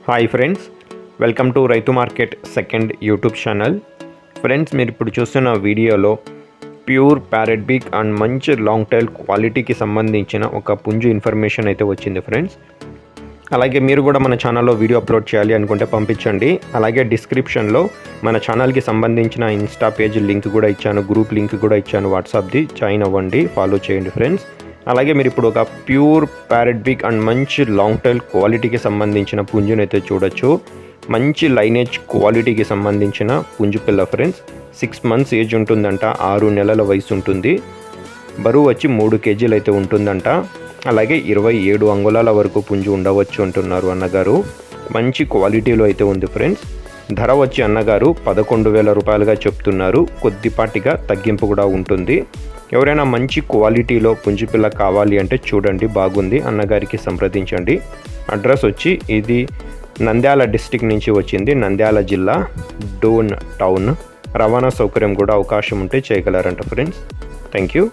Hi friends, welcome to రైతు market second YouTube channel. Friends, మీరు ఇప్పుడు చూస్తున్న వీడియోలో ప్యూర్ ప్యారెట్ బిగ్ అండ్ మంచి లాంగ్ టైల్ క్వాలిటీకి సంబంధించిన ఒక పుంజు ఇన్ఫర్మేషన్ అయితే వచ్చింది ఫ్రెండ్స్. అలాగే మీరు కూడా మన ఛానల్లో వీడియో అప్లోడ్ చేయాలి అనుకుంటే పంపించండి. అలాగే డిస్క్రిప్షన్లో మన ఛానల్కి సంబంధించిన ఇన్స్టా పేజ్ లింక్ కూడా ఇచ్చాను, గ్రూప్ లింక్ కూడా ఇచ్చాను, వాట్సాప్ది. జాయిన్ అవ్వండి, ఫాలో చేయండి ఫ్రెండ్స్. అలాగే మీరు ఇప్పుడు ఒక ప్యూర్ ప్యారెట్ బిగ్ అండ్ మంచి లాంగ్ టైల్ క్వాలిటీకి సంబంధించిన పుంజుని అయితే చూడొచ్చు. మంచి లైనేజ్ క్వాలిటీకి సంబంధించిన పుంజు పిల్ల ఫ్రెండ్స్. 6 months ఏజ్ ఉంటుందంట, 6 నెలల వయసు ఉంటుంది. బరువు వచ్చి 3 kgs అయితే ఉంటుందంట. అలాగే 27 అంగుళాల వరకు పుంజు ఉండవచ్చు అంటున్నారు అన్నగారు. మంచి క్వాలిటీలో అయితే ఉంది ఫ్రెండ్స్. ధర వచ్చి అన్నగారు 11,000 రూపాయలుగా చెప్తున్నారు. కొద్దిపాటిగా తగ్గింపు కూడా ఉంటుంది. ఎవరైనా మంచి క్వాలిటీలో పుంజు పిల్ల కావాలి అంటే చూడండి, బాగుంది, అన్నగారికి సంప్రదించండి. అడ్రస్ వచ్చి ఇది నంద్యాల డిస్టిక్ నుంచి వచ్చింది, నంద్యాల జిల్లా, డోన్ టౌన్. రవాణా సౌకర్యం కూడా అవకాశం ఉంటే చేయగలరంట ఫ్రెండ్స్. Thank you.